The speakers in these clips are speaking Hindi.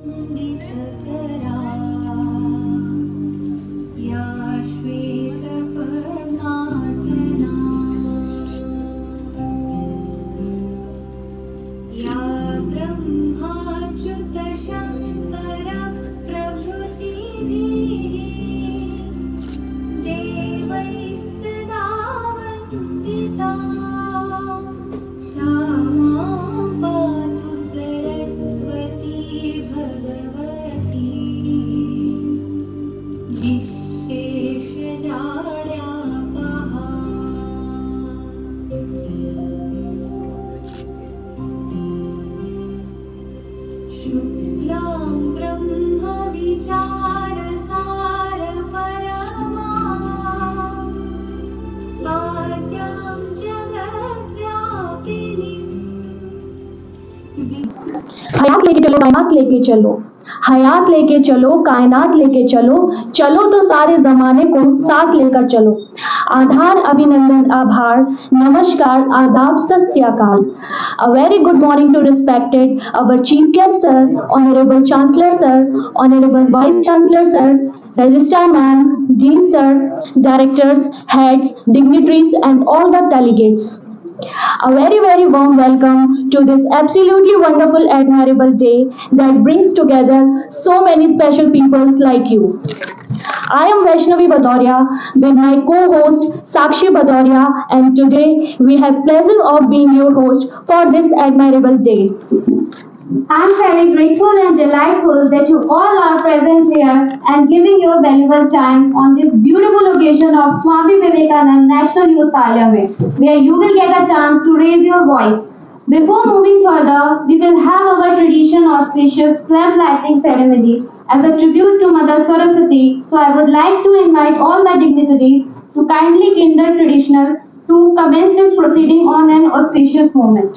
वितकरा या श्वेतपद्मासना या ब्रह्माच्युतशङ्करप्रभृतिभिः देवैः सदा वन्दिता सा मां पातु सरस्वती भगवती निःशेषजाड्यापहा। शुक्लां ब्रह्मविचारसारपरमा आद्यां जगद्व्यापिनीं हयात लेके चलो कायनात लेके चलो, हयात लेके चलो कायनात लेके चलो, चलो तो सारे जमाने को साथ लेकर चलो। आधार अभिनंदन आभार नमस्कार आदाब सत्याकाल। A very good morning to respected our chief guest sir, honorable chancellor sir, honorable vice chancellor sir, registrar ma'am, dean sir, directors, heads, dignitaries and all the delegates. A very warm welcome to this absolutely wonderful admirable day that brings together so many special peoples like you. I am Vaishnavi Bhadoria with my co-host Sakshi Bhadoria, and today we have pleasure of being your host for this admirable day. I'm very grateful and delightful that you all are present here and giving your valuable time on this beautiful occasion of Swami Vivekananda National Youth Parliament, where you will get a chance to raise your voice. Before moving further, we will have our tradition auspicious lamp lighting ceremony as a tribute to Mother Saraswati. So I would like to invite all the dignitaries to kindly kindle traditional to commence this proceeding on an auspicious moment.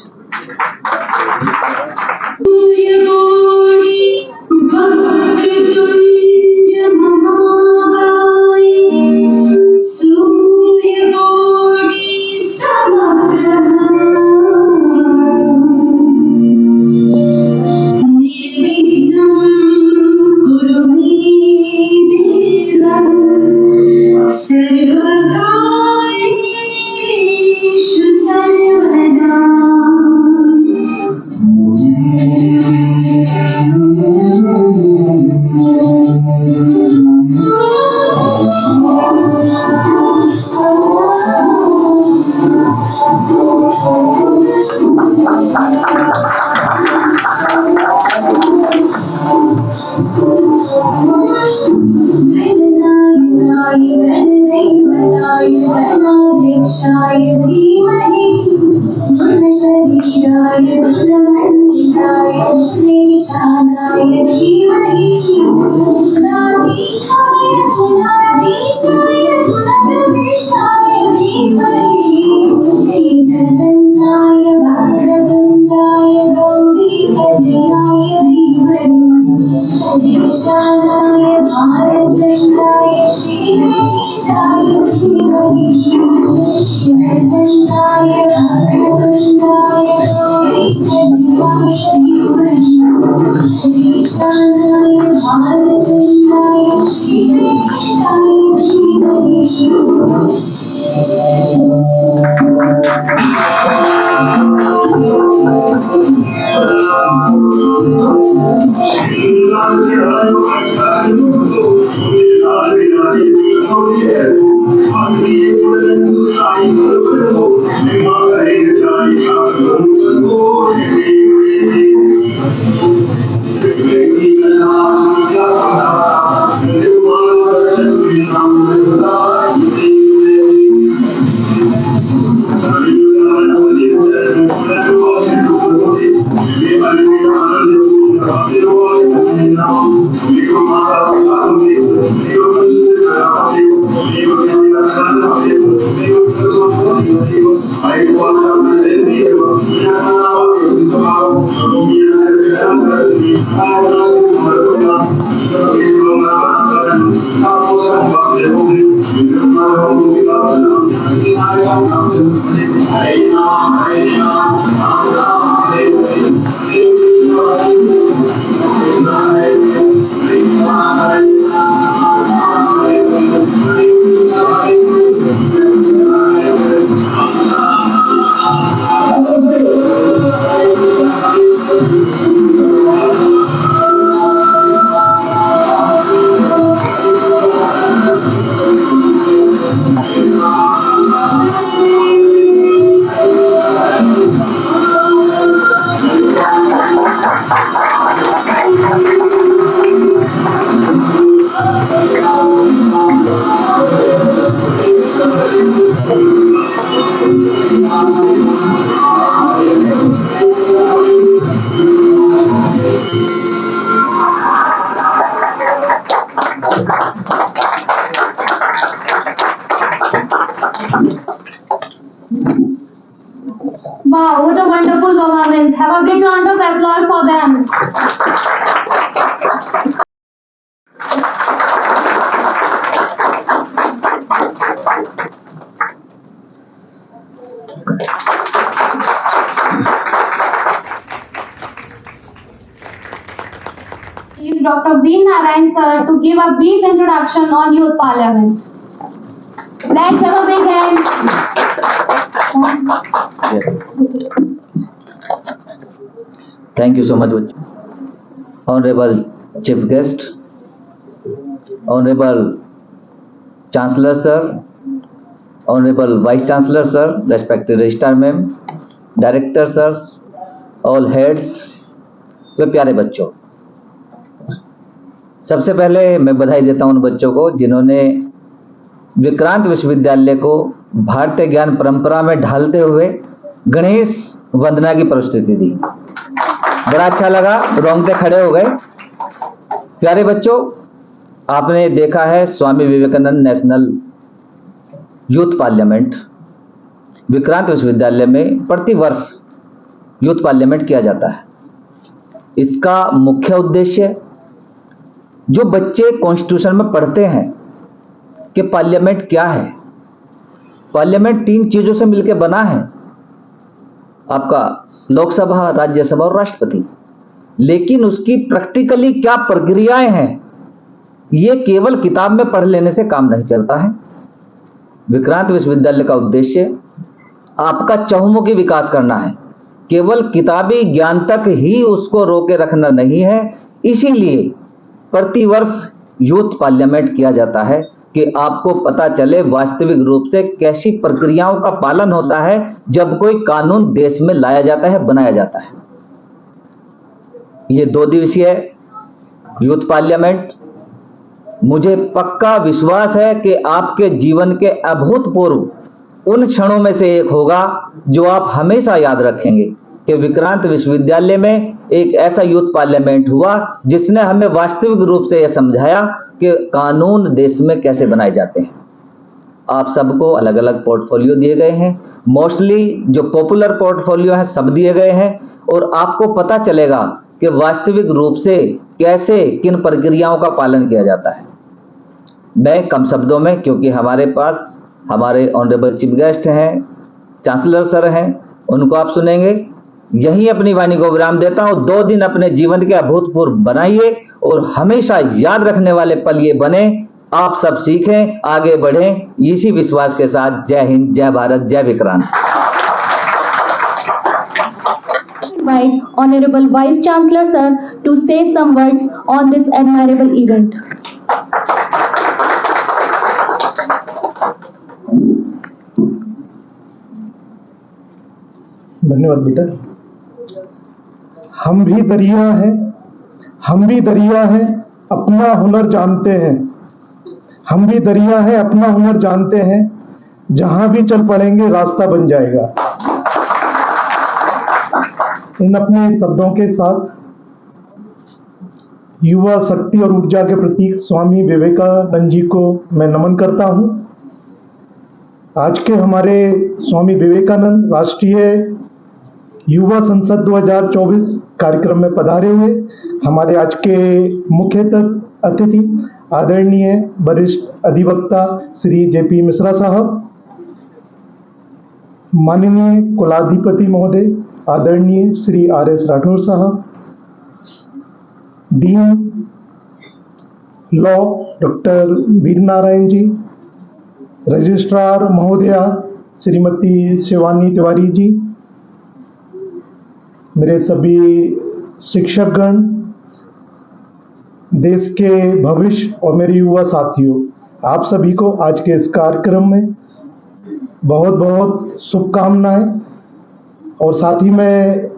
Please Dr. V. Narayan sir to give a brief introduction on Youth Parliament. Let's have a big hand. Thank you so much, Honorable Chief Guest, Honorable Chancellor Sir, Honorable Vice Chancellor Sir, respected Registrar Ma'am, Director Sirs, all heads, वे प्यारे बच्चों, सबसे पहले मैं बधाई देता हूं उन बच्चों को जिन्होंने विक्रांत विश्वविद्यालय को भारतीय ज्ञान परंपरा में ढालते हुए गणेश वंदना की प्रस्तुति दी। बड़ा अच्छा लगा, रोंगटे खड़े हो गए। प्यारे बच्चों, आपने देखा है Swami Vivekananda national youth parliament Vikrant विश्वविद्यालय में प्रतिवर्ष यूथ पार्लियामेंट किया जाता है। इसका मुख्य उद्देश्य, जो बच्चे कॉन्स्टिट्यूशन में पढ़ते हैं कि पार्लियामेंट क्या है, पार्लियामेंट 3 चीजों से मिलकर बना है, आपका लोकसभा, राज्यसभा और राष्ट्रपति। लेकिन उसकी प्रैक्टिकली क्या प्रक्रियाएं हैं, ये केवल किताब में पढ़ लेने से काम नहीं चलता है। विक्रांत विश्वविद्यालय का उद्देश्य आपका चहुमुखी विकास करना है, केवल किताबी ज्ञान तक ही उसको रोके रखना नहीं है। इसीलिए प्रतिवर्ष यूथ पार्लियामेंट किया जाता है कि आपको पता चले वास्तविक रूप से कैसी प्रक्रियाओं का पालन होता है जब कोई कानून देश में लाया जाता है, बनाया जाता है। ये 2 दिवसीय यूथ पार्लियामेंट, मुझे पक्का विश्वास है कि आपके जीवन के अभूतपूर्व उन क्षणों में से एक होगा जो आप हमेशा याद रखेंगे कि विक्रांत विश्वविद्यालय में एक ऐसा यूथ पार्लियामेंट हुआ जिसने हमें वास्तविक रूप से यह समझाया कि कानून देश में कैसे बनाए जाते हैं। आप सबको अलग अलग पोर्टफोलियो दिए गए हैं, मोस्टली जो पॉपुलर पोर्टफोलियो है सब दिए गए हैं, और आपको पता चलेगा कि वास्तविक रूप से कैसे किन प्रक्रियाओं का पालन किया जाता है। मैं कम शब्दों में, क्योंकि हमारे पास हमारे ऑनरेबल चीफ गेस्ट हैं, चांसलर सर हैं, उनको आप सुनेंगे, यही अपनी वाणी को विराम देता हूं। 2 दिन अपने जीवन के अभूतपूर्व बनाइए और हमेशा याद रखने वाले पल ये बने। आप सब सीखें, आगे बढ़ें, इसी विश्वास के साथ जय हिंद, जय भारत, जय Vikrant. Invite Honorable Vice Chancellor Sir to say some words on this admirable event. धन्यवाद बेटा। हम भी दरिया हैं, हम भी दरिया हैं, अपना हुनर जानते हैं। हम भी दरिया हैं, अपना हुनर जानते हैं, जहां भी चल पड़ेंगे रास्ता बन जाएगा। इन अपने शब्दों के साथ युवा शक्ति और ऊर्जा के प्रतीक स्वामी विवेकानंद जी को मैं नमन करता हूं। आज के हमारे स्वामी विवेकानंद राष्ट्रीय युवा संसद 2024 कार्यक्रम में पधारे हुए हमारे आज के मुख्य अतिथि आदरणीय वरिष्ठ अधिवक्ता श्री JP मिश्रा साहब, माननीय कुलाधिपति महोदय आदरणीय श्री RS राठौर साहब, dean law doctor Veer Narayan ji, registrar महोदया श्रीमती शिवानी तिवारी जी, मेरे सभी शिक्षकगण, देश के भविष्य और मेरे युवा साथियों, आप सभी को आज के इस कार्यक्रम में बहुत बहुत शुभकामनाएं। और साथ ही मैं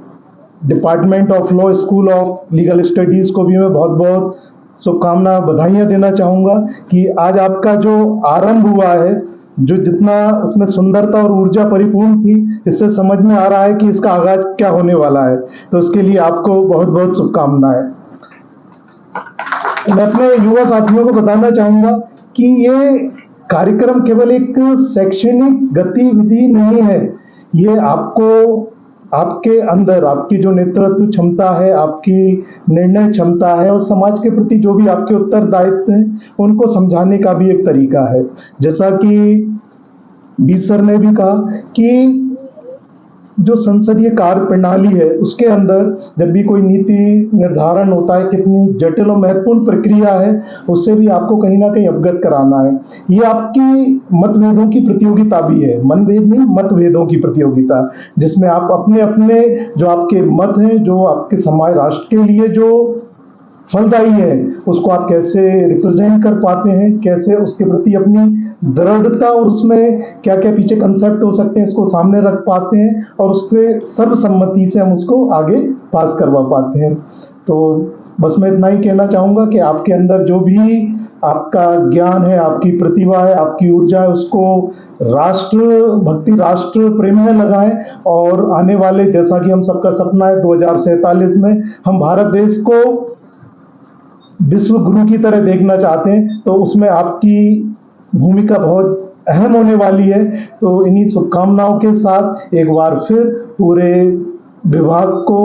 department of law school of legal studies को भी मैं बहुत बहुत शुभकामना बधाइयाँ देना चाहूँगा कि आज आपका जो आरंभ हुआ है, जो जितना उसमें सुंदरता और ऊर्जा परिपूर्ण थी, इससे समझ में आ रहा है कि इसका आगाज क्या होने वाला है। तो उसके लिए आपको बहुत बहुत शुभकामनाएं। मैं अपने युवा साथियों को बताना चाहूंगा कि ये कार्यक्रम केवल एक शैक्षणिक गतिविधि नहीं है, ये आपको आपके अंदर आपकी जो नेतृत्व क्षमता है, आपकी निर्णय क्षमता है और समाज के प्रति जो भी आपके उत्तरदायित्व हैं, उनको समझाने का भी एक तरीका है। जैसा कि वीर सर ने भी कहा कि जो संसदीय कार्य प्रणाली है उसके अंदर जब भी कोई नीति निर्धारण होता है, कितनी जटिल और महत्वपूर्ण प्रक्रिया है, उससे भी आपको कहीं ना कहीं अवगत कराना है। ये आपकी मतभेदों की प्रतियोगिता भी है, मनभेद नहीं, मतभेदों की प्रतियोगिता, जिसमें आप अपने अपने जो आपके मत हैं, जो आपके समाज राष्ट्र के लिए जो फलदायी है, उसको आप कैसे रिप्रेजेंट कर पाते हैं, कैसे उसके प्रति अपनी दृढ़ता और उसमें क्या क्या पीछे कंसेप्ट हो सकते हैं, इसको सामने रख पाते हैं और उसके सर्वसम्मति से हम उसको आगे पास करवा पाते हैं। तो बस मैं इतना ही कहना चाहूँगा कि आपके अंदर जो भी आपका ज्ञान है, आपकी प्रतिभा है, आपकी ऊर्जा है, उसको राष्ट्र भक्ति, राष्ट्र प्रेम में लगाएं और आने वाले, जैसा कि हम सबका सपना है 2047 में हम भारत देश को विश्व गुरु की तरह देखना चाहते हैं, तो उसमें आपकी भूमिका बहुत अहम होने वाली है। तो इन्हीं शुभकामनाओं के साथ एक बार फिर पूरे विभाग को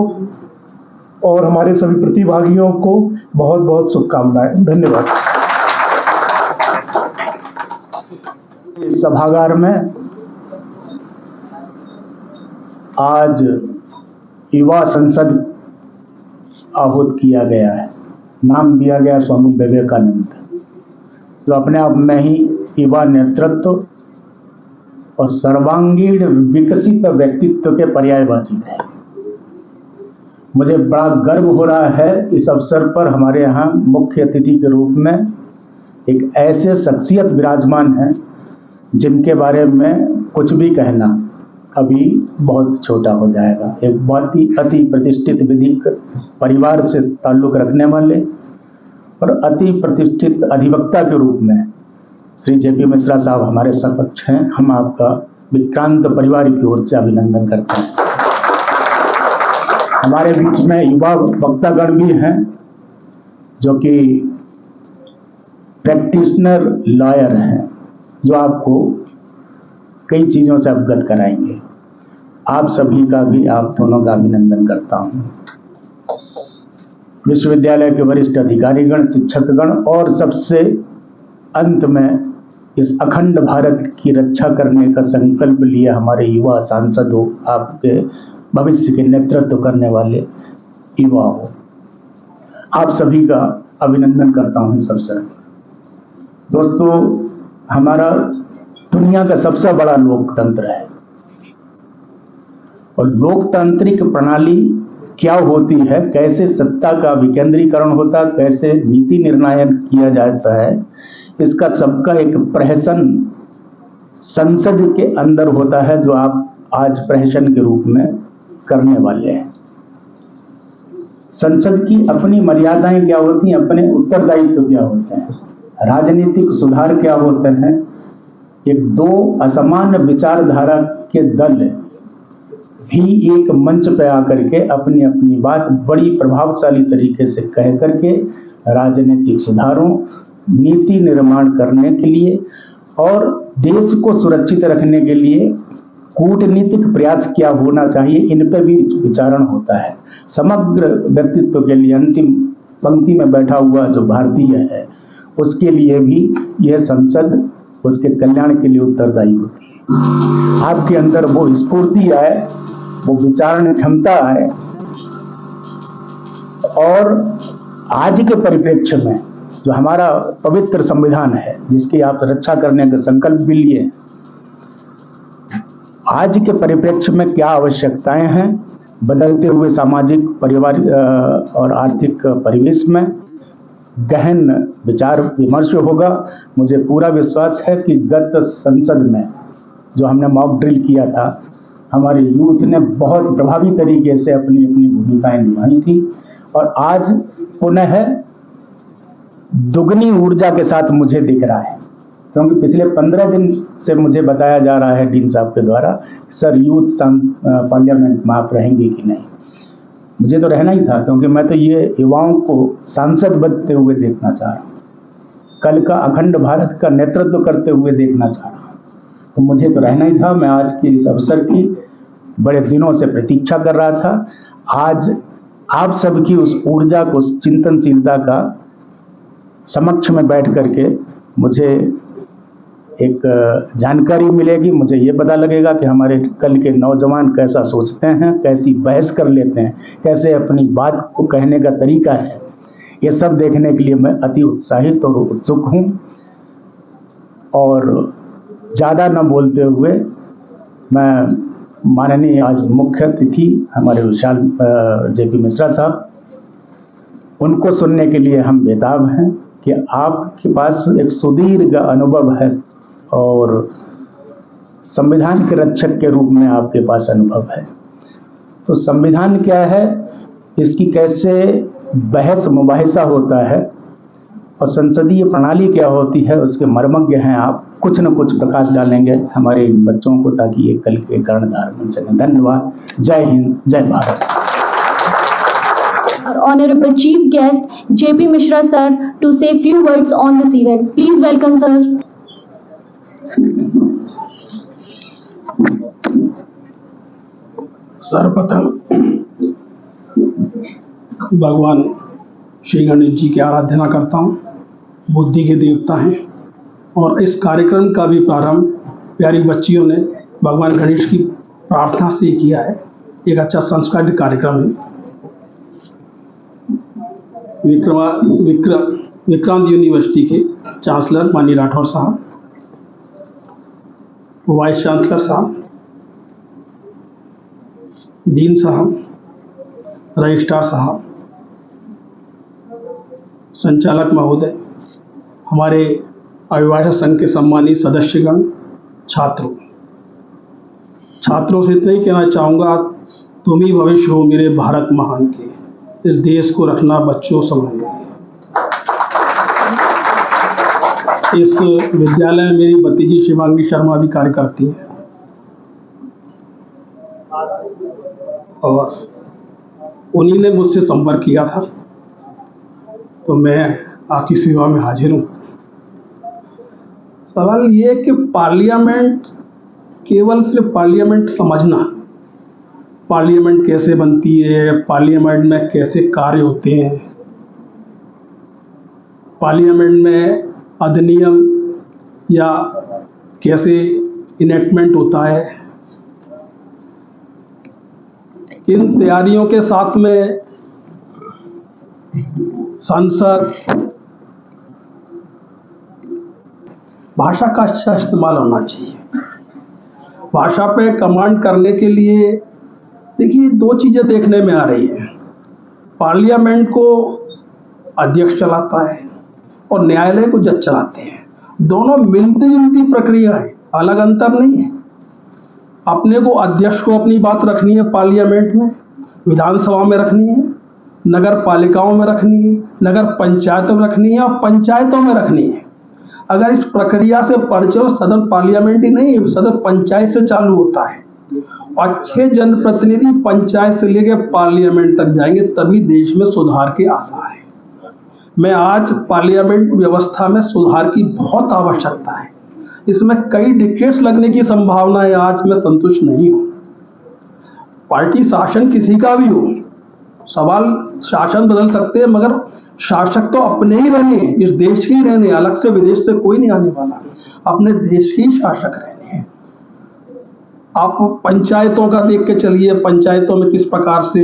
और हमारे सभी प्रतिभागियों को बहुत बहुत शुभकामनाएं। धन्यवाद। इस सभागार में आज युवा संसद आहूत किया गया है। नाम दिया गया स्वामी विवेकानंद, जो अपने आप में ही युवा नेतृत्व और सर्वांगीण विकसित व्यक्तित्व के पर्यायवाची है। मुझे बड़ा गर्व हो रहा है इस अवसर पर हमारे यहाँ मुख्य अतिथि के रूप में एक ऐसे शख्सियत विराजमान है जिनके बारे में कुछ भी कहना अभी बहुत छोटा हो जाएगा। एक बहुत ही अति प्रतिष्ठित विधिक परिवार से ताल्लुक रखने वाले और अति प्रतिष्ठित अधिवक्ता के रूप में श्री जेपी मिश्रा साहब हमारे समक्ष हैं। हम आपका विक्रांत परिवार की ओर से अभिनंदन करते हैं। हमारे बीच में युवा वक्तागण भी हैं जो कि प्रैक्टिशनर लॉयर हैं, जो आपको कई चीज़ों से अवगत कराएंगे। आप सभी का भी, आप दोनों का अभिनंदन करता हूँ। विश्वविद्यालय के वरिष्ठ अधिकारीगण, शिक्षकगण और सबसे अंत में इस अखंड भारत की रक्षा करने का संकल्प लिए हमारे युवा सांसद हो, आपके भविष्य के नेतृत्व करने वाले युवा हो, आप सभी का अभिनंदन करता हूँ इस अवसर पर। दोस्तों, हमारा दुनिया का सबसे बड़ा लोकतंत्र है और लोकतांत्रिक प्रणाली क्या होती है, कैसे सत्ता का विकेंद्रीकरण होता है, कैसे नीति निर्णायन किया जाता है, इसका सबका एक प्रहसन संसद के अंदर होता है, जो आप आज प्रहसन के रूप में करने वाले हैं। संसद की अपनी मर्यादाएं क्या होती हैं, अपने उत्तरदायित्व क्या होते हैं, राजनीतिक सुधार क्या होते हैं। एक दो असमान विचारधारा के दल भी एक मंच पर आकर के अपनी अपनी बात बड़ी प्रभावशाली तरीके से कह करके राजनीतिक सुधारों, नीति निर्माण करने के लिए और देश को सुरक्षित रखने के लिए कूटनीतिक प्रयास क्या होना चाहिए, इन पर भी विचारण होता है। समग्र व्यक्तित्व के लिए अंतिम पंक्ति में बैठा हुआ जो भारतीय है, उसके लिए भी यह संसद उसके कल्याण के लिए उत्तरदायी होती है। आपके अंदर वो स्फूर्ति आए, वो विचारण क्षमता आए और आज के परिप्रेक्ष्य में जो हमारा पवित्र संविधान है, जिसकी आप रक्षा करने का संकल्प भी लिए, आज के परिप्रेक्ष्य में क्या आवश्यकताएं हैं, बदलते हुए सामाजिक, पारिवारिक और आर्थिक परिवेश में गहन विचार विमर्श होगा। मुझे पूरा विश्वास है कि गत संसद में जो हमने मॉक ड्रिल किया था, हमारे यूथ ने बहुत प्रभावी तरीके से अपनी अपनी भूमिकाएं निभाई थी और आज पुनः दुगनी ऊर्जा के साथ मुझे दिख रहा है, क्योंकि पिछले 15 दिन से मुझे बताया जा रहा है डीन साहब के द्वारा, सर यूथ पार्लियामेंट में आप रहेंगे कि नहीं। मुझे तो रहना ही था, क्योंकि मैं तो ये युवाओं को सांसद बनते हुए देखना चाह रहा हूँ, कल का अखंड भारत का नेतृत्व करते हुए देखना चाह रहा हूँ। तो मुझे तो रहना ही था। मैं आज के इस अवसर की बड़े दिनों से प्रतीक्षा कर रहा था। आज आप सबकी उस ऊर्जा को, उस चिंतनशीलता का समक्ष में बैठ करके मुझे एक जानकारी मिलेगी, मुझे ये पता लगेगा कि हमारे कल के नौजवान कैसा सोचते हैं, कैसी बहस कर लेते हैं, कैसे अपनी बात को कहने का तरीका है। ये सब देखने के लिए मैं अति उत्साहित और उत्सुक हूँ। और ज़्यादा न बोलते हुए मैं माननीय आज मुख्य अतिथि हमारे विशाल जेपी मिश्रा साहब, उनको सुनने के लिए हम बेताब हैं कि आपके पास एक सुदीर्घ अनुभव है और संविधान के रक्षक के रूप में आपके पास अनुभव है। तो संविधान क्या है, इसकी कैसे बहस मुबाहिसा होता है और संसदीय प्रणाली क्या होती है, उसके मर्मज्ञ हैं आप। कुछ न कुछ प्रकाश डालेंगे हमारे इन बच्चों को, ताकि ये कल के कर्णधार बन सकें। धन्यवाद। जय हिंद, जय Bharat. Our honorable chief guest JP Mishra sir to say few words on this event. Please welcome sir. सर्वप्रथम भगवान श्री गणेश जी की आराधना करता हूँ। बुद्धि के देवता हैं और इस कार्यक्रम का भी प्रारंभ प्यारी बच्चियों ने भगवान गणेश की प्रार्थना से किया है। एक अच्छा सांस्कृतिक कार्यक्रम है। विक्रांत यूनिवर्सिटी के चांसलर माननीय राठौर साहब, वाइस चांसलर साहब, डीन साहब, रजिस्ट्रार साहब, संचालक महोदय, हमारे अभिभाषक संघ के सम्मानित सदस्यगण, छात्रों से इतना ही कहना चाहूँगा, तुम ही भविष्य हो मेरे भारत महान के, इस देश को रखना बच्चों संभाल के। इस विद्यालय में मेरी भतीजी शिवांगी शर्मा भी कार्य करती है और उन्हीं ने मुझसे संपर्क किया था, तो मैं आपकी सेवा में हाजिर हूँ। सवाल ये कि पार्लियामेंट, केवल सिर्फ पार्लियामेंट समझना, पार्लियामेंट कैसे बनती है, पार्लियामेंट में कैसे कार्य होते हैं, पार्लियामेंट में अधिनियम या कैसे इनेक्टमेंट होता है, इन तैयारियों के साथ में संसद, भाषा का अच्छा इस्तेमाल होना चाहिए। भाषा पे कमांड करने के लिए देखिए दो चीज़ें देखने में आ रही हैं। पार्लियामेंट को अध्यक्ष चलाता है और न्यायालय को जज चलाते हैं। दोनों मिलती जुलती प्रक्रिया है, अलग अंतर नहीं है। अपने को अध्यक्ष को अपनी बात रखनी है पार्लियामेंट में, विधानसभा में रखनी है, नगर पालिकाओं में रखनी है, नगर पंचायतों में रखनी है और पंचायतों में रखनी है। अगर इस प्रक्रिया से परिचय, सदन पार्लियामेंट ही नहीं, सदन पंचायत से चालू होता है। अच्छे जनप्रतिनिधि पंचायत से लेकर पार्लियामेंट तक जाएंगे, तभी देश में सुधार के आसार है। मैं आज पार्लियामेंट व्यवस्था में सुधार की बहुत आवश्यकता है। इसमें कई डिकेड्स लगने की संभावना है। आज मैं संतुष्ट नहीं हूँ। पार्टी शासन किसी का भी हो, सवाल शासन बदल सकते हैं, मगर शासक तो अपने ही रहने हैं, इस देश के ही रहने, अलग से विदेश से कोई नहीं आने वाला, अपने देश के ही शासक रहने हैं। आप पंचायतों का देख के चलिए, पंचायतों में किस प्रकार से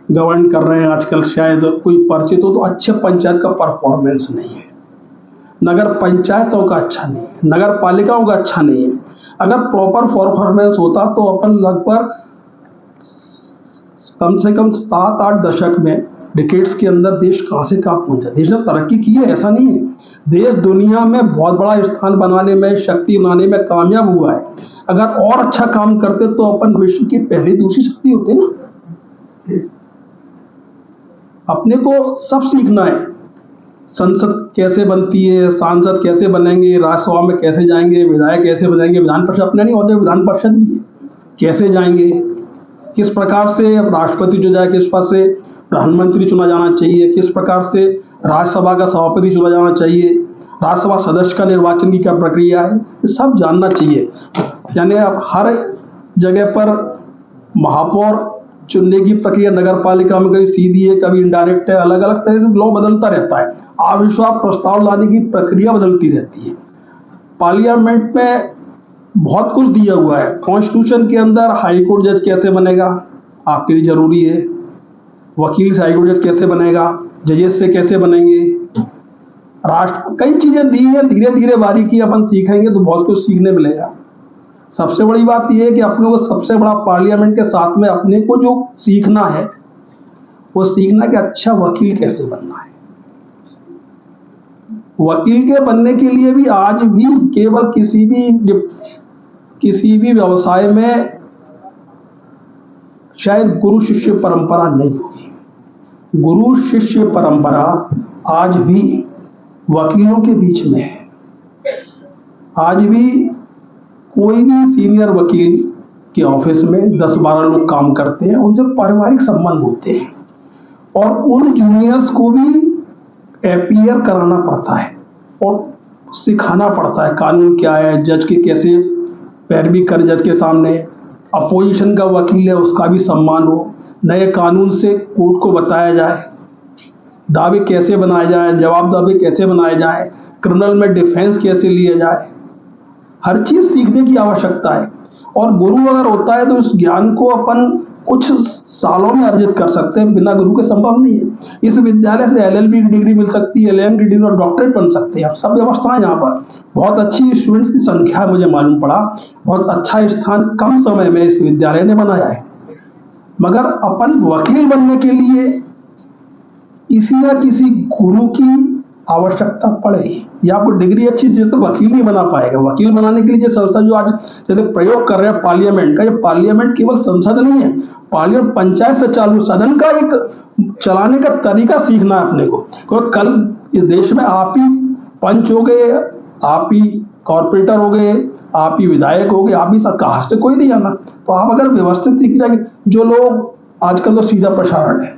गवर्न कर रहे हैं आजकल। शायद कोई परिचित हो तो अच्छे पंचायत का परफॉर्मेंस नहीं है, नगर पंचायतों का अच्छा नहीं है, नगर पालिकाओं का अच्छा नहीं है। अगर प्रॉपर परफॉर्मेंस होता तो अपन लगभग कम से कम 7-8 दशक में, डिकेड्स के अंदर देश कहाँ से कहाँ पहुंचा। देश ने तरक्की की है, ऐसा नहीं है। देश दुनिया में बहुत बड़ा स्थान बनाने में, शक्ति बनाने में कामयाब हुआ है। अगर और अच्छा काम करते तो अपन विश्व की पहली दूसरी शक्ति होते ना। अपने को सब सीखना है। संसद कैसे बनती है, सांसद कैसे बनेंगे, राज्यसभा में कैसे जाएंगे, विधायक कैसे बनेंगे, विधान परिषद अपने नहीं होते, विधान परिषद भी है, कैसे जाएंगे, किस प्रकार से राष्ट्रपति जो जाए, किस प्रकार से प्रधानमंत्री चुना जाना चाहिए, किस प्रकार से राज्यसभा का सभापति चुना जाना चाहिए, राज्यसभा सदस्य का निर्वाचन की क्या प्रक्रिया है, ये सब जानना चाहिए। यानी अब हर जगह पर महापौर चुनने की प्रक्रिया नगर पालिका में कभी सीधी है, कभी इनडायरेक्ट है, अलग अलग तरह से लॉ बदलता रहता है। अविश्वास प्रस्ताव लाने की प्रक्रिया बदलती रहती है। पार्लियामेंट में बहुत कुछ दिया हुआ है। कॉन्स्टिट्यूशन के अंदर हाई कोर्ट जज कैसे बनेगा आपके लिए जरूरी है, वकील से हाई कोर्ट जज कैसे बनेगा, जजेस से कैसे बनेंगे, राष्ट्र कई चीजें दी हैं। धीरे धीरे बारीकी अपन सीखेंगे तो बहुत कुछ सीखने मिलेगा। सबसे बड़ी बात यह है कि अपने को सबसे बड़ा पार्लियामेंट के साथ में अपने को जो सीखना है वो सीखना कि अच्छा वकील कैसे बनना है। वकील के बनने के लिए भी आज भी केवल किसी भी व्यवसाय में शायद गुरु शिष्य परंपरा नहीं होगी। गुरु शिष्य परंपरा आज भी वकीलों के बीच में है। आज भी कोई भी सीनियर वकील के ऑफिस में 10-12 लोग काम करते हैं, उनसे पारिवारिक संबंध होते हैं और उन जूनियर्स को भी अपीयर कराना पड़ता है और सिखाना पड़ता है कानून क्या है, जज के कैसे पैरवी कर, जज के सामने अपोजिशन का वकील है उसका भी सम्मान हो, नए कानून से कोर्ट को बताया जाए, दावे कैसे बनाए जाए, जवाब दावे कैसे बनाए जाए, क्रिमिनल में डिफेंस कैसे लिया जाए, हर चीज सीखने की आवश्यकता है। और गुरु अगर होता है तो उस ज्ञान को अपन कुछ सालों में अर्जित कर सकते हैं, बिना गुरु के संभव नहीं है। इस विद्यालय से LLB की डिग्री मिल सकती है, LLM की डिग्री और डॉक्टरेट बन सकते हैं। सब व्यवस्थाएं यहाँ पर बहुत अच्छी, स्टूडेंट्स की संख्या मुझे मालूम पड़ा, बहुत अच्छा स्थान कम समय में इस विद्यालय ने बनाया है। मगर अपन वकील बनने के लिए किसी न किसी गुरु की आवश्यकता पड़ेगी। या आपको डिग्री अच्छी से तो वकील नहीं बना पाएगा। वकील बनाने के लिए संस्था जो आज जैसे प्रयोग कर रहे हैं पार्लियामेंट का, ये पार्लियामेंट केवल संसद नहीं है, पार्लियामेंट पंचायत से चालू सदन का एक चलाने का तरीका सीखना है अपने को। क्योंकि कल इस देश में आप ही पंच हो गए, आप ही कॉर्पोरेटर हो गए, आप ही विधायक हो गए, आप ही सरकार से कोई नहीं आना। तो आप अगर व्यवस्थित सीख जाएंगे, जो लोग आजकल तो सीधा प्रसारण है,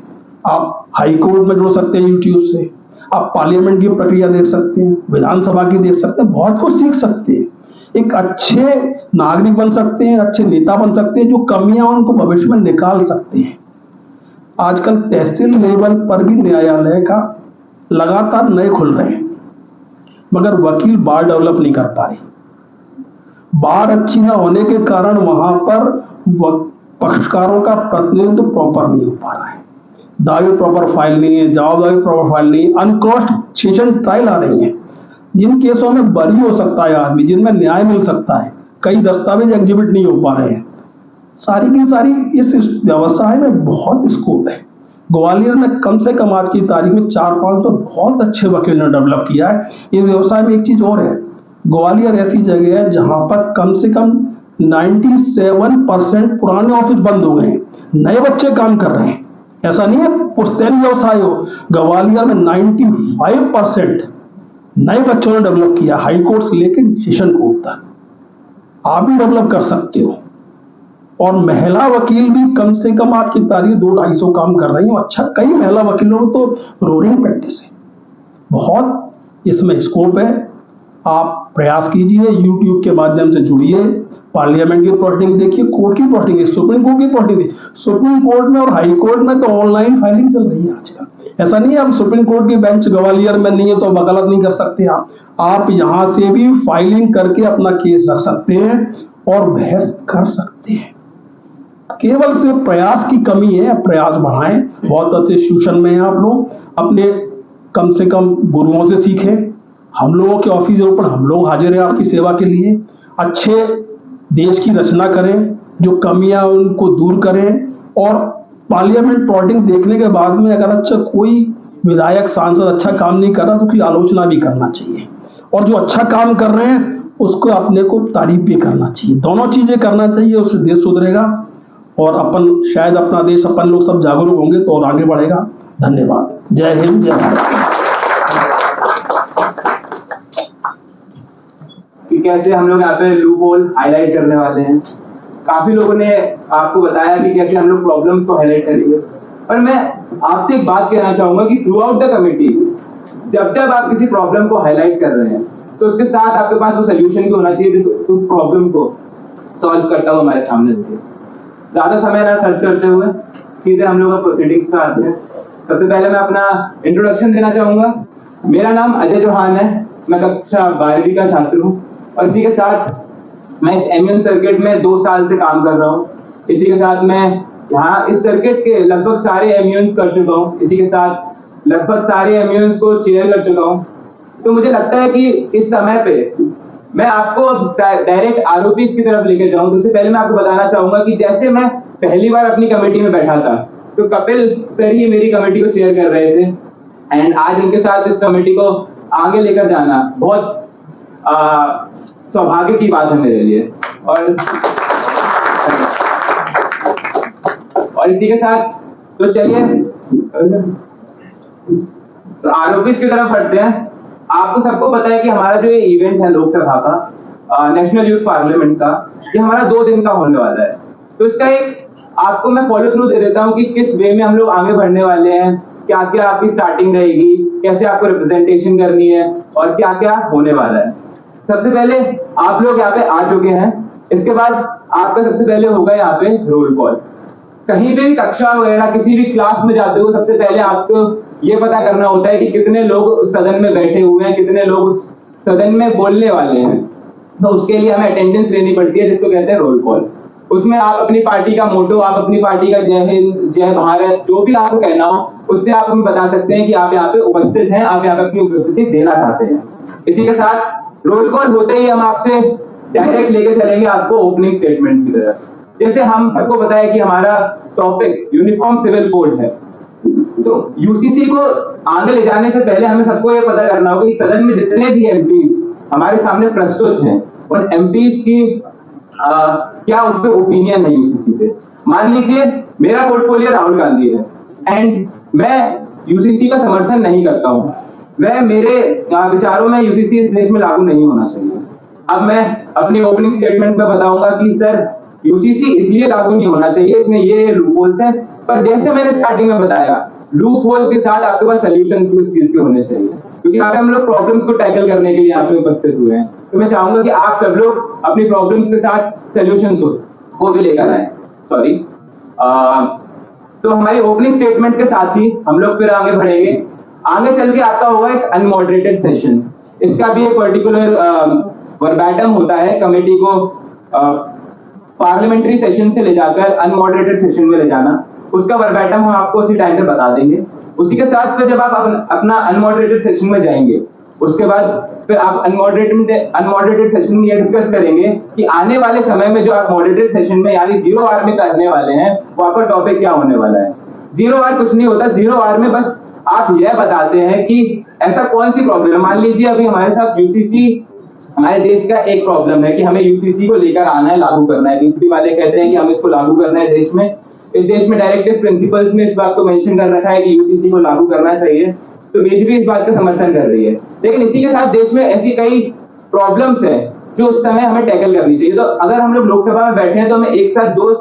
आप हाई कोर्ट में जुड़ सकते हैं यूट्यूब से, आप पार्लियामेंट की प्रक्रिया देख सकते हैं, विधानसभा की देख सकते हैं, बहुत कुछ सीख सकते हैं, एक अच्छे नागरिक बन सकते हैं, अच्छे नेता बन सकते हैं, जो कमियां उनको भविष्य में निकाल सकते हैं। आजकल तहसील लेवल पर भी न्यायालय का लगातार नए खुल रहे हैं, मगर वकील बार डेवलप नहीं कर पा रहे। बार अच्छी ना होने के कारण वहां पर पक्षकारों का प्रतिनिधित्व प्रॉपर नहीं हो पा रहा है, दावे प्रॉपर फाइल नहीं है, जवाबदारी प्रॉपर फाइल नहीं है, अनक्रॉस्ड सेशन ट्रायल आ रही है, जिन केसों में बरी हो सकता है आदमी, जिनमें न्याय मिल सकता है, कई दस्तावेज एग्जिबिट नहीं हो पा रहे हैं। सारी की सारी इस व्यवसाय में बहुत स्कोप है। ग्वालियर में कम से कम आज की तारीख में 400-500 बहुत अच्छे वकील ने डेवलप किया है। इस व्यवसाय में एक चीज और है, ग्वालियर ऐसी जगह है जहां पर कम से कम 97% पुराने ऑफिस बंद हो गए हैं, नए बच्चे काम कर रहे हैं। ऐसा नहीं है पुश्तैनी व्यवसाय हो, ग्वालियर में 95% नए बच्चों ने डेवलप किया, हाई कोर्ट से लेकर सेशन कोर्ट तक। आप भी डेवलप कर सकते हो। और महिला वकील भी कम से कम आज की तारीख 200-250 काम कर रही हो। अच्छा, कई महिला वकीलों को तो रोलिंग प्रैक्टिस है, बहुत इसमें स्कोप है। आप प्रयास कीजिए, यूट्यूब के माध्यम से जुड़िए, पार्लियामेंट की पोस्टिंग देखिए, कोर्ट की पोस्टिंग, सुप्रीम कोर्ट की पोस्टिंग देखिए। सुप्रीम कोर्ट में और हाई कोर्ट में तो ऑनलाइन फाइलिंग चल रही है आजकल। ऐसा नहीं है अब सुप्रीम कोर्ट की बेंच ग्वालियर में नहीं है तो वकालत नहीं कर सकते आप यहां से भी फाइलिंग करके अपना केस रख सकते हैं और बहस कर सकते हैं। केवल सिर्फ प्रयास की कमी है, प्रयास बढ़ाएं। बहुत अच्छे इंस्टीट्यूशन में हैं आप लोग, अपने कम से कम गुरुओं से सीखें। हम लोगों के ऑफिस के ऊपर हम लोग हाजिर हैं आपकी सेवा के लिए। अच्छे देश की रचना करें, जो कमियां उनको दूर करें। और पार्लियामेंट प्लॉटिंग देखने के बाद में अगर अच्छा कोई विधायक सांसद अच्छा काम नहीं कर रहा तो उसकी आलोचना भी करना चाहिए, और जो अच्छा काम कर रहे हैं उसको अपने को तारीफ भी करना चाहिए। दोनों चीजें करना चाहिए, उससे देश सुधरेगा और अपन शायद अपना देश, अपन लोग सब जागरूक होंगे तो और आगे बढ़ेगा। धन्यवाद। जय हिंद, जय भारत। कि कैसे हम लोग यहाँ पे लूप होल हाईलाइट करने वाले हैं। काफी लोगों ने आपको बताया कि कैसे हम लोग प्रॉब्लम्स को हाईलाइट करेंगे, पर मैं आपसे एक बात कहना चाहूंगा कि थ्रू आउट द कमिटी जब आप किसी प्रॉब्लम को हाईलाइट कर रहे हैं तो उसके साथ आपके पास वो सोल्यूशन भी होना चाहिए उस प्रॉब्लम को सॉल्व करता हुआ हमारे सामने रखे। ज्यादा समय ना खर्च करते हुए सीधे हम लोग प्रोसीडिंग्स पे आते हैं। सबसे पहले मैं अपना इंट्रोडक्शन देना चाहूंगा। मेरा नाम अजय चौहान है, मैं कक्षा 12वीं का छात्र हूँ। और इसी के साथ मैं इस एमयूएन सर्किट में 2 साल से काम कर रहा हूँ। इसी के साथ मैं यहाँ इस सर्किट के लगभग सारे एमयूएन्स कर चुका हूँ। इसी के साथ लगभग सारे एमयूएन्स को चेयर कर चुका हूँ। तो मुझे लगता है कि इस समय पे मैं आपको डायरेक्ट आरओपीज की तरफ लेके जाऊं। तो उससे पहले मैं आपको बताना चाहूंगा कि जैसे मैं पहली बार अपनी कमेटी में बैठा था तो कपिल सर ही मेरी कमेटी को चेयर कर रहे थे, एंड आज उनके साथ इस कमेटी को आगे लेकर जाना बहुत सौभाग्य की बात है मेरे लिए। और इसी के साथ तो चलिए तो आरओपीज की तरफ बढ़ते हैं। आपको सबको पता है कि हमारा जो ये इवेंट है लोकसभा का, नेशनल यूथ पार्लियामेंट का, ये हमारा 2 दिन का होने वाला है। तो इसका एक आपको मैं फॉलो थ्रू दे देता हूँ कि किस वे में हम लोग आगे बढ़ने वाले हैं, क्या क्या आपकी स्टार्टिंग रहेगी, कैसे आपको रिप्रेजेंटेशन करनी है और क्या क्या होने वाला है। सबसे पहले आप लोग यहाँ पे आ चुके हैं। इसके बाद आपका सबसे पहले होगा यहाँ पे रोल कॉल। कहीं पे भी कक्षा वगैरह किसी भी क्लास में जाते हो सबसे पहले आपको ये पता करना होता है कि कितने लोग उस सदन में बैठे हुए हैं, कितने लोग उस सदन में बोलने वाले हैं। तो उसके लिए हमें अटेंडेंस लेनी पड़ती है जिसको कहते हैं रोल कॉल। उसमें आप अपनी पार्टी का मोटो, आप अपनी पार्टी का जय हिंद, जय भारत, जो भी आपको कहना हो उससे आप हमें बता सकते हैं कि आप यहाँ पे उपस्थित हैं, आप यहाँ पे अपनी उपस्थिति देना चाहते हैं। इसी के साथ रोल कॉल होते ही हम आपसे डायरेक्ट लेके चलेंगे आपको ओपनिंग स्टेटमेंट की तरफ। जैसे हम सबको पता है कि हमारा टॉपिक यूनिफॉर्म सिविल कोड है, तो यूसीसी को आगे ले जाने से पहले हमें सबको ये पता करना होगा कि सदन में जितने भी एमपीज हमारे सामने प्रस्तुत हैं उन एमपीज की क्या उस पर ओपिनियन है यूसीसी पे। मान लीजिए मेरा पोर्टफोलियो राहुल गांधी है एंड मैं यूसीसी का समर्थन नहीं करता हूँ, वह मेरे विचारों में यूसीसी इस देश में लागू नहीं होना चाहिए। अब मैं अपनी ओपनिंग स्टेटमेंट में बताऊंगा कि सर यूसीसी इसलिए लागू नहीं होना चाहिए, इसमें ये लूप होल्स हैं, पर जैसे मैंने स्टार्टिंग में बताया लूप होल्स के साथ आपके पास सॉल्यूशंस भी उस चीज के होने चाहिए, क्योंकि यहाँ पे हम लोग प्रॉब्लम्स को टैकल करने के लिए यहाँ पे उपस्थित हुए हैं। तो मैं चाहूंगा कि आप सब लोग अपनी प्रॉब्लम्स के साथ सॉल्यूशंस को भी लेकर आए। सॉरी, तो हमारी ओपनिंग स्टेटमेंट के साथ ही हम लोग फिर आगे बढ़ेंगे। आगे चल के आपका होगा एक अनमॉडरेटेड सेशन। इसका भी एक पर्टिकुलर वर्बैटम होता है, कमेटी को पार्लियामेंट्री सेशन से ले जाकर अनमॉडरेटेड सेशन में ले जाना। उसका वर्बैटम हम आपको उसी टाइम पे बता देंगे। उसी के साथ फिर जब आप अपना अनमॉडरेटेड सेशन में जाएंगे उसके बाद फिर आप अनमॉडरेटेड सेशन में ये डिस्कस करेंगे कि आने वाले समय में जो आप मॉडरेटेड सेशन में यानी 0 आवर में करने वाले हैं वो आपका टॉपिक क्या होने वाला है। 0 आवर कुछ नहीं होता, 0 आवर में बस आप यह बताते हैं कि ऐसा कौन सी प्रॉब्लम, मान लीजिए अभी हमारे साथ यूसीसी, हमारे देश का एक प्रॉब्लम है कि हमें यूसीसी को लेकर आना है, लागू करना है। बीजेपी वाले कहते हैं कि हम इसको लागू करना है देश में। इस देश में डायरेक्टिव प्रिंसिपल्स में इस बात को मेंशन कर रखा है कि यूसीसी को लागू करना चाहिए, तो बीजेपी इस बात का समर्थन कर रही है। लेकिन इसी के साथ देश में ऐसी कई प्रॉब्लम्स हैं जो उस समय हमें टैकल करनी चाहिए। तो अगर हम लोग लोकसभा में बैठे हैं तो हमें एक साथ दो,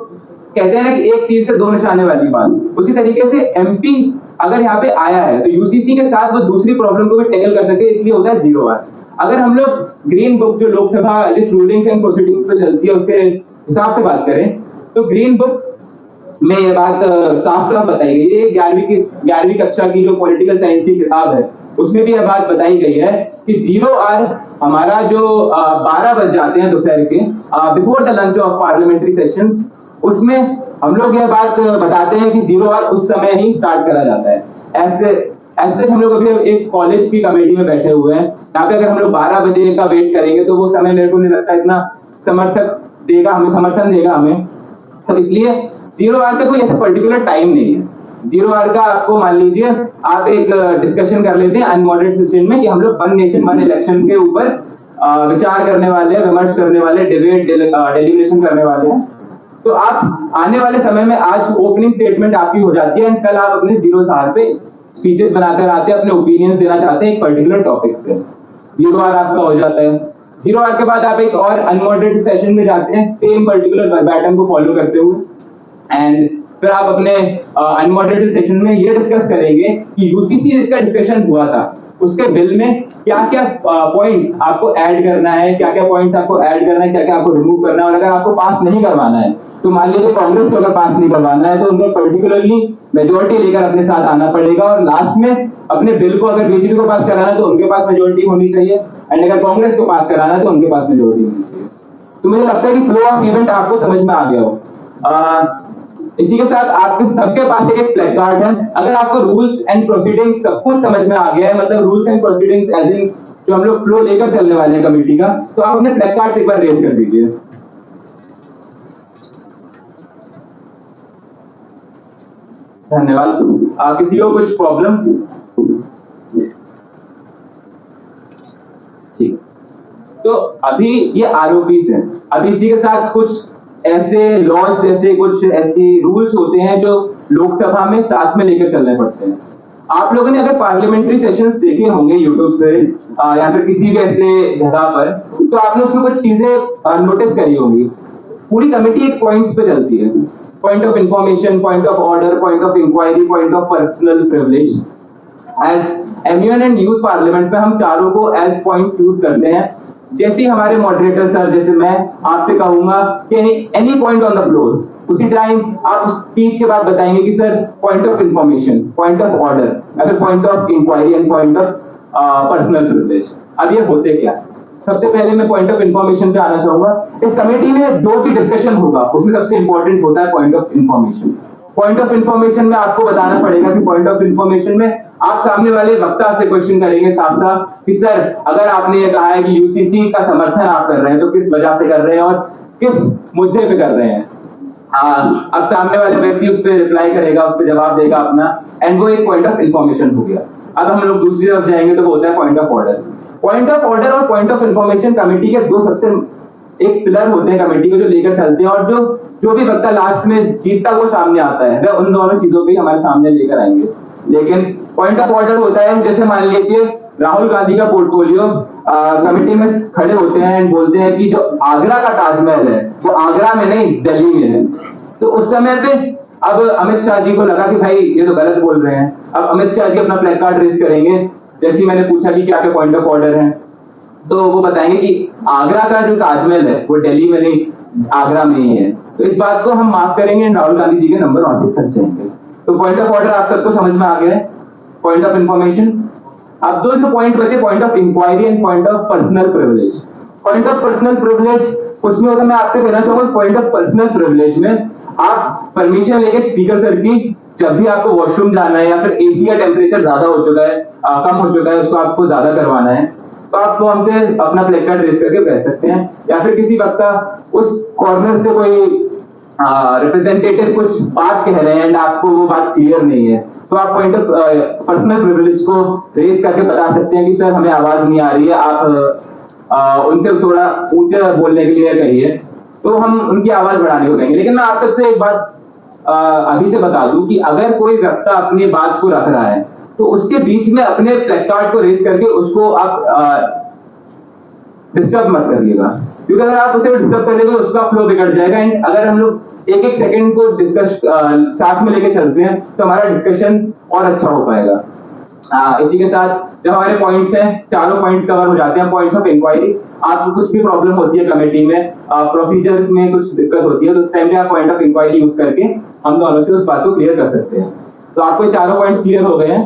कहते हैं ना कि एक तीर से 2 निशाने वाली बात, उसी तरीके से एमपी अगर यहाँ पे आया है तो यूसीसी के साथ वो दूसरी प्रॉब्लम को भी टैकल कर सके, इसलिए होता है 0 आवर। अगर हम लोग ग्रीन बुक जो लोकसभा जिस रूलिंग्स एंड प्रोसीडिंग्स पे चलती है उसके हिसाब से बात करें तो ग्रीन बुक में ये बात साफ साफ बताई गई है। 11वीं कक्षा की जो पॉलिटिकल साइंस की किताब है उसमें भी यह बात बताई गई है कि 0 आवर हमारा जो 12 बज जाते हैं दोपहर के before the lunch of parliamentary sessions, उसमें हम लोग यह बात बताते हैं कि 0 आवर उस समय ही स्टार्ट करा जाता है। ऐसे हम लोग अभी एक कॉलेज की कमेटी में बैठे हुए हैं, यहाँ पे अगर हम लोग 12 बजे का वेट करेंगे तो वो समय मेरे को नहीं लगता इतना समर्थन देगा हमें। तो इसलिए 0 आवर का कोई ऐसा पर्टिकुलर टाइम नहीं है। 0 आवर का आपको मान लीजिए आप एक डिस्कशन कर लेते हैं अनमॉडरेटेड सेशन में कि हम लोग 1 नेशन 1 इलेक्शन के ऊपर विचार करने वाले हैं, विमर्श करने वाले, डिबेट डेलिब्रेशन करने वाले हैं। तो आप आने वाले समय में आज ओपनिंग स्टेटमेंट आपकी हो जाती है, कल आप अपने 0 आवर पे स्पीचेस बनाकर आते हैं, अपने ओपिनियंस देना चाहते हैं एक पर्टिकुलर टॉपिक पे। 0 आवर आपका हो जाता है। 0 आवर के बाद आप एक और अनमॉडरेटेड सेशन में जाते हैं सेम पर्टिकुलर वर्बैटम को फॉलो करते हुए, एंड फिर आप अपने अनमॉडरेटेड सेशन में ये डिस्कस करेंगे कि यूसीसी जिसका डिस्कशन हुआ था उसके बिल में क्या क्या पॉइंट्स आपको ऐड करना है, क्या क्या पॉइंट्स आपको ऐड करना है, क्या क्या आपको रिमूव करना है, और अगर आपको पास नहीं करवाना है तो मान लीजिए कांग्रेस को अगर पास नहीं करवाना है तो उनको पर्टिकुलरली मेजोरिटी लेकर अपने साथ आना पड़ेगा, और लास्ट में अपने बिल को अगर बीजेपी को पास कराना है तो उनके पास मेजोरिटी होनी चाहिए, एंड अगर कांग्रेस को पास कराना है तो उनके पास मेजोरिटी होनी चाहिए। तो मुझे लगता है कि फ्लो ऑफ इवेंट आपको समझ में आ गया हो। इसी के साथ आपके सबके पास एक प्लेकार्ड है। अगर आपको रूल्स एंड प्रोसीडिंग्स सब कुछ समझ में आ गया है, मतलब rules and proceedings as in जो हम लोग फ्लो लेकर चलने वाले हैं कमेटी का, तो आप अपने प्लेकार्ड एक बार रेज कर दीजिए। धन्यवाद। किसी को कुछ प्रॉब्लम? ठीक, तो अभी ये आरओपीस है। अभी इसी के साथ कुछ ऐसे लॉज, ऐसे कुछ ऐसे रूल्स होते हैं जो लोकसभा में साथ में लेकर चलने पड़ते हैं। आप लोगों ने अगर पार्लियामेंट्री सेशंस देखे होंगे यूट्यूब पे या फिर किसी भी ऐसे जगह पर, तो आपने उसमें कुछ चीजें नोटिस करी होंगी। पूरी कमेटी एक पॉइंट्स पे चलती है, point of information, point of order, point of inquiry, point of personal privilege. As MUN and youth parliament में हम चारों को एज पॉइंट्स यूज करते हैं। जैसे ही हमारे मॉडरेटर सर, जैसे मैं आपसे कहूंगा कि any point on the floor, उसी टाइम आप उस स्पीच के बाद बताएंगे कि sir point of information, point of order, अगर point of inquiry and point of personal privilege. अब ये होते क्या? सबसे पहले मैं पॉइंट ऑफ इंफॉर्मेशन पे आना चाहूंगा। इस कमेटी में जो भी डिस्कशन होगा उसमें सबसे इंपॉर्टेंट होता है point of information. Point of information में आपको बताना पड़ेगा कि पॉइंट ऑफ इंफॉर्मेशन में आप सामने वाले वक्ता से क्वेश्चन करेंगे साफ साफ कि सर अगर आपने ये कहा है कि यूसीसी का समर्थन आप कर रहे हैं तो किस वजह से कर रहे हैं और किस मुद्दे पे कर रहे हैं। अब सामने वाले व्यक्ति उस पर रिप्लाई करेगा, उस पर जवाब देगा अपना, एंड वो एक पॉइंट ऑफ इंफॉर्मेशन हो गया। अब हम लोग दूसरी तरफ जाएंगे तो वो होता है point of order. Point of order और पॉइंट ऑफ इंफॉर्मेशन कमेटी के दो सबसे एक पिलर होते हैं कमेटी को, जो लेकर चलते हैं, और जो भी वक्ता लास्ट में जीतता वो सामने आता है, वह उन दोनों चीजों पे हमारे सामने लेकर आएंगे। लेकिन पॉइंट ऑफ ऑर्डर होता है, जैसे मान लीजिए राहुल गांधी का पोर्टफोलियो कमेटी में खड़े होते हैं एंड बोलते हैं कि जो आगरा का ताजमहल है वो आगरा में नहीं दिल्ली में है। तो उस समय पे अब अमित शाह जी को लगा कि भाई ये तो गलत बोल रहे हैं। अब अमित शाह जी अपना प्ले कार्ड रेज करेंगे। जैसे ही मैंने पूछा कि क्या क्या पॉइंट ऑफ ऑर्डर है, तो वो बताएंगे कि आगरा का जो ताजमहल है वो दिल्ली में नहीं आगरा में ही है। तो इस बात को हम माफ करेंगे, राहुल गांधी जी के नंबर वहां से कट जाएंगे। तो पॉइंट ऑफ ऑर्डर आप सबको समझ में आ गया है, पॉइंट ऑफ इंफॉर्मेशन। अब दो जो पॉइंट बचे, point of inquiry and point of personal privilege. Point of personal privilege कुछ नहीं होता, मैं आपसे कहना चाहूंगा पॉइंट ऑफ पर्सनल प्रिविलेज में आप परमिशन लेके स्पीकर सर की, जब भी आपको वॉशरूम जाना है या फिर एसी का टेम्परेचर ज्यादा हो चुका है, कम हो चुका है, उसको आपको ज्यादा करवाना है, तो आप वो हमसे अपना प्ले कार्ड रेज करके कह सकते हैं। या फिर किसी वक्त उस कॉर्नर से कोई रिप्रेजेंटेटिव कुछ बात कह रहे हैं एंड आपको वो बात क्लियर नहीं है, तो आप पॉइंट ऑफ पर्सनल प्रिविलेज को रेज करके बता सकते हैं कि सर हमें आवाज नहीं आ रही है, आप उनसे थोड़ा ऊंचे बोलने के लिए कहिए, तो हम उनकी आवाज बढ़ाने को कहेंगे। लेकिन मैं आप सबसे एक बात अभी से बता दूं कि अगर कोई वक्ता अपनी बात को रख रहा है तो उसके बीच में अपने प्लेकार्ड को रेज करके उसको आप डिस्टर्ब मत करिएगा, क्योंकि अगर आप उसे डिस्टर्ब करेंगे उसका फ्लो बिगड़ जाएगा। एंड अगर हम लोग एक एक सेकंड को डिस्कस साथ में लेके चलते हैं तो हमारा डिस्कशन और अच्छा हो पाएगा। इसी के साथ जब हमारे पॉइंट्स हैं, चारों पॉइंट्स कवर हो जाते हैं। पॉइंट्स ऑफ इंक्वायरी, आपको कुछ भी प्रॉब्लम होती है कमेटी में, प्रोसीजर में कुछ दिक्कत होती है, तो उस टाइम पे आप पॉइंट ऑफ इंक्वायरी यूज करके हम दोनों से उस बात को क्लियर कर सकते हैं। तो आपको चारों पॉइंट्स क्लियर हो गए हैं,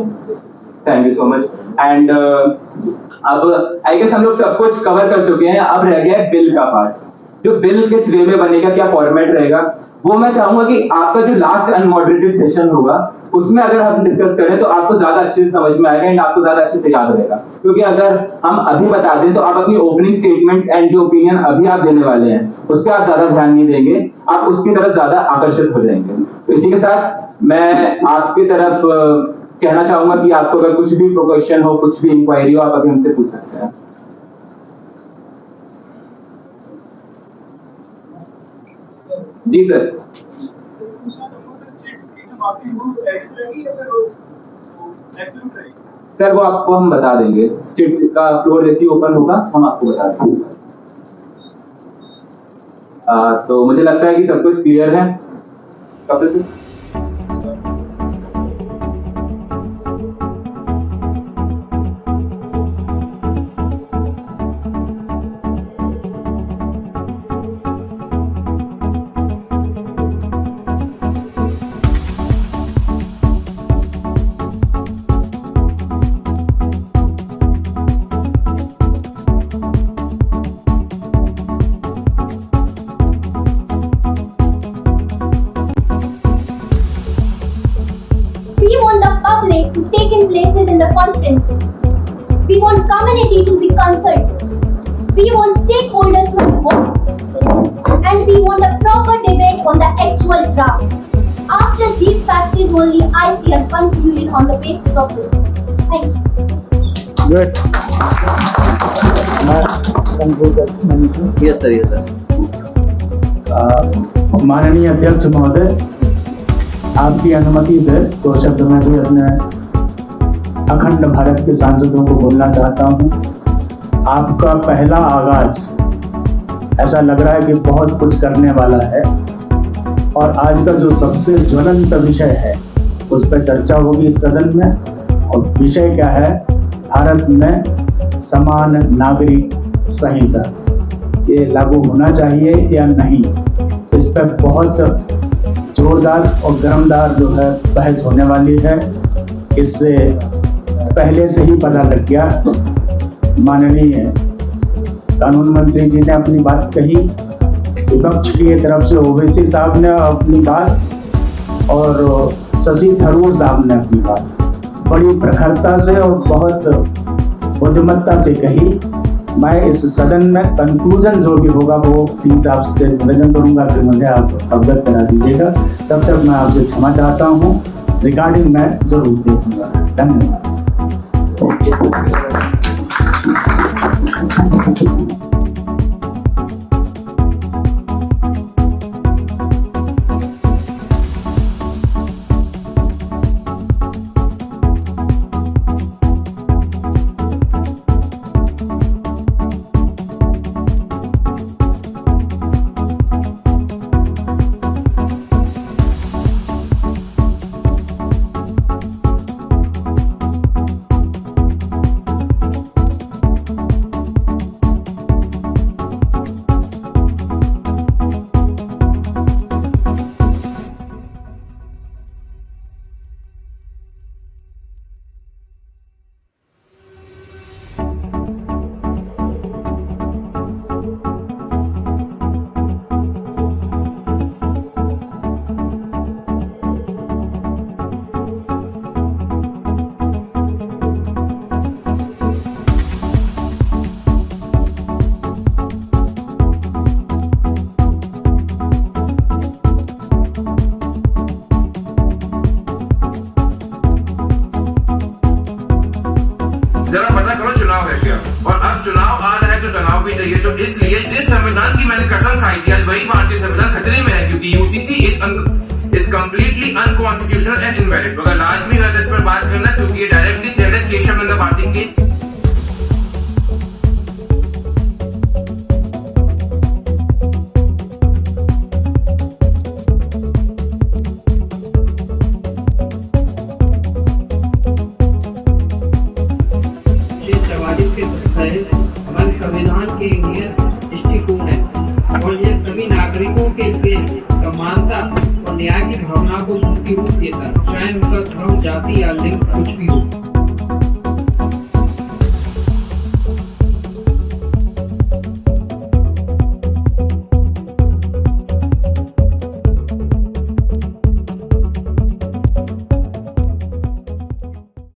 thank you so much. And अब आई गेस हम लोग सब कुछ कवर कर चुके हैं। अब रह गया है बिल का पार्ट। जो बिल किस वे में बनेगा, क्या फॉर्मेट रहेगा, वो मैं चाहूंगा कि आपका जो लास्ट अनमॉडरेटेड सेशन होगा उसमें अगर हम डिस्कस करें तो आपको ज्यादा अच्छे से समझ में आएगा एंड आपको ज्यादा अच्छे से याद रहेगा। क्योंकि अगर हम अभी बता दें तो आप अपनी ओपनिंग स्टेटमेंट्स एंड जो ओपिनियन अभी आप देने वाले हैं उस पर आप ज्यादा ध्यान नहीं देंगे, आप उसकी तरफ ज्यादा आकर्षित हो जाएंगे। तो इसी के साथ मैं आपकी तरफ कहना चाहूंगा कि आपको अगर कुछ भी क्वेश्चन हो, कुछ भी इंक्वायरी हो, आप अभी हमसे पूछ सकते हैं। जी सर। सर वो आपको हम बता देंगे, चिट्स का फ्लोर जैसे ओपन होगा हम आपको बता देंगे। तो मुझे लगता है कि सब कुछ क्लियर है। Kapil sir. conferences. We want community to be consulted. We want stakeholders to have voice. And we want a proper debate on the actual draft. After these factors only, I see a conclusion on the basis of this. Thank you. Good. Yes sir, yes sir. माननीय अध्यक्ष महोदय, आपकी अनुमति से 2 शब्द में भी अपने अखंड भारत के सांसदों को बोलना चाहता हूँ। आपका पहला आगाज ऐसा लग रहा है कि बहुत कुछ करने वाला है, और आज का जो सबसे ज्वलंत विषय है उस पर चर्चा होगी इस सदन में। और विषय क्या है? भारत में समान नागरिक संहिता ये लागू होना चाहिए या नहीं, इस पर बहुत जोरदार और गर्मदार जो है बहस होने वाली है। इससे पहले से ही पता लग गया, माननीय कानून मंत्री जी ने अपनी बात कही, विपक्ष की तरफ से ओवैसी साहब ने अपनी बात और शशि थरूर साहब ने अपनी बात बड़ी प्रखरता से और बहुत बुद्धिमत्ता से कही। मैं इस सदन में कंक्लूजन जो भी होगा वो प्लीज आपसे निवेदन करूंगा कि मुझे आप अवगत करा दीजिएगा। तब तक मैं आपसे क्षमा चाहता हूँ। रिकॉर्डिंग मैं जरूर देखूंगा। धन्यवाद। जरा पता करो चुनाव है क्या, और अब चुनाव आ रहा है तो चुनाव भी चाहिए। तो इसलिए जिस संविधान की मैंने कसम खाई थी, आज वही भारतीय संविधान खतरे में है, क्योंकि UCC is completely unconstitutional and invalid. अगर लाजमी है इस पर बात करना, क्योंकि ये डायरेक्टली तेरह केशव नंदा पार्टी के संविधान के लिए दृष्टिकोण है, और ये सभी नागरिकों के लिए समानता और न्याय की भावना को सूची रूप देता है।